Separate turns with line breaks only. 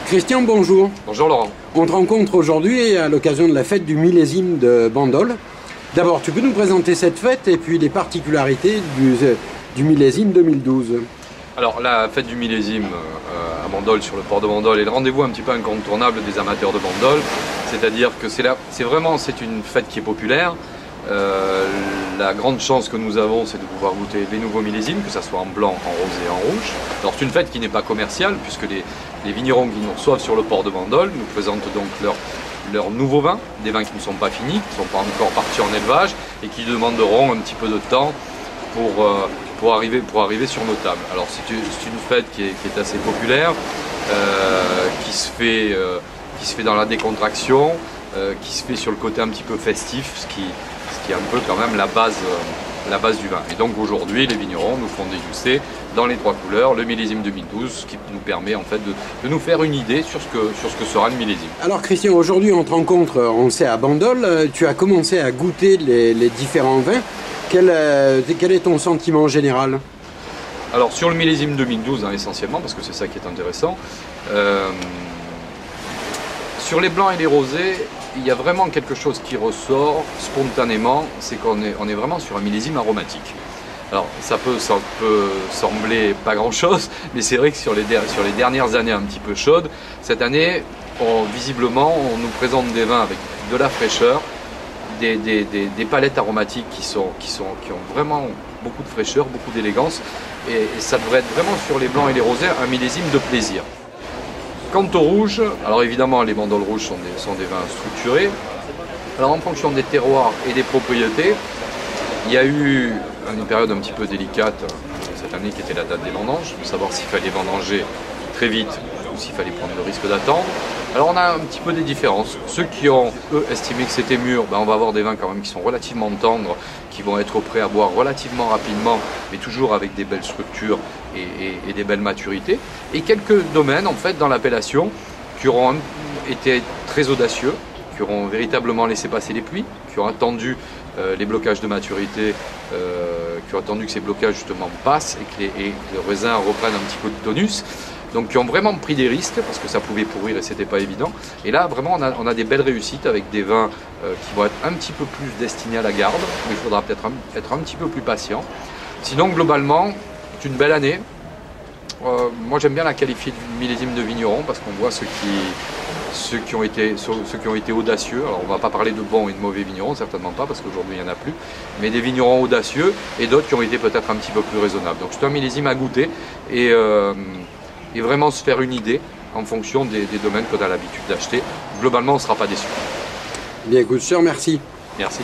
Christian, bonjour.
Bonjour Laurent.
On te rencontre aujourd'hui à l'occasion de la fête du millésime de Bandol. D'abord, tu peux nous présenter cette fête et puis les particularités du millésime 2012. Alors,
la fête du millésime à Bandol, sur le port de Bandol, est le rendez-vous un petit peu incontournable des amateurs de Bandol. C'est-à-dire que c'est une fête qui est populaire. La grande chance que nous avons, c'est de pouvoir goûter les nouveaux millésimes, que ce soit en blanc, en rose et en rouge. Alors c'est une fête qui n'est pas commerciale, puisque les vignerons qui nous reçoivent sur le port de Bandol nous présentent donc leurs nouveaux vins, des vins qui ne sont pas finis, qui ne sont pas encore partis en élevage et qui demanderont un petit peu de temps pour arriver sur nos tables. Alors c'est une fête qui est assez populaire, qui se fait dans la décontraction, qui se fait sur le côté un petit peu festif, ce qui est un peu quand même la base du vin. Et donc aujourd'hui, les vignerons nous font déguster dans les trois couleurs le millésime 2012, ce qui nous permet en fait de nous faire une idée sur ce que sera le millésime.
Alors Christian, aujourd'hui on te rencontre, on sait, à Bandol, tu as commencé à goûter les différents vins. Quel est ton sentiment général?
Alors sur le millésime 2012 essentiellement, parce que c'est ça qui est intéressant, sur les blancs et les rosés, il y a vraiment quelque chose qui ressort spontanément, c'est qu'on est vraiment sur un millésime aromatique. Alors ça peut sembler pas grand chose, mais c'est vrai que sur les dernières années un petit peu chaudes, cette année, visiblement, on nous présente des vins avec de la fraîcheur, des palettes aromatiques qui ont vraiment beaucoup de fraîcheur, beaucoup d'élégance, et ça devrait être vraiment sur les blancs et les rosés un millésime de plaisir. Quant au rouge, alors évidemment les bandoles rouges sont des vins structurés. Alors en fonction des terroirs et des propriétés, il y a eu une période un petit peu délicate cette année qui était la date des vendanges, de savoir s'il fallait vendanger très vite ou s'il fallait prendre le risque d'attendre. Alors on a un petit peu des différences. Ceux qui ont, eux, estimé que c'était mûr, on va avoir des vins quand même qui sont relativement tendres, qui vont être prêts à boire relativement rapidement, mais toujours avec des belles structures et des belles maturités. Et quelques domaines, en fait, dans l'appellation, qui auront été très audacieux, qui auront véritablement laissé passer les pluies, qui ont attendu les blocages de maturité, qui ont attendu que ces blocages justement passent et que le raisin reprenne un petit peu de tonus. Donc qui ont vraiment pris des risques parce que ça pouvait pourrir et c'était pas évident. Et là vraiment on a des belles réussites avec des vins qui vont être un petit peu plus destinés à la garde, où il faudra peut-être être un petit peu plus patient. Sinon globalement c'est une belle année. Moi j'aime bien la qualifier de millésime de vigneron parce qu'on voit ceux qui ont été audacieux. Alors on ne va pas parler de bons et de mauvais vignerons, certainement pas, parce qu'aujourd'hui il n'y en a plus, mais des vignerons audacieux et d'autres qui ont été peut-être un petit peu plus raisonnables. Donc c'est un millésime à goûter et vraiment se faire une idée en fonction des domaines qu'on a l'habitude d'acheter. Globalement on ne sera pas déçu.
Bien écoute, je te remercie.
Merci.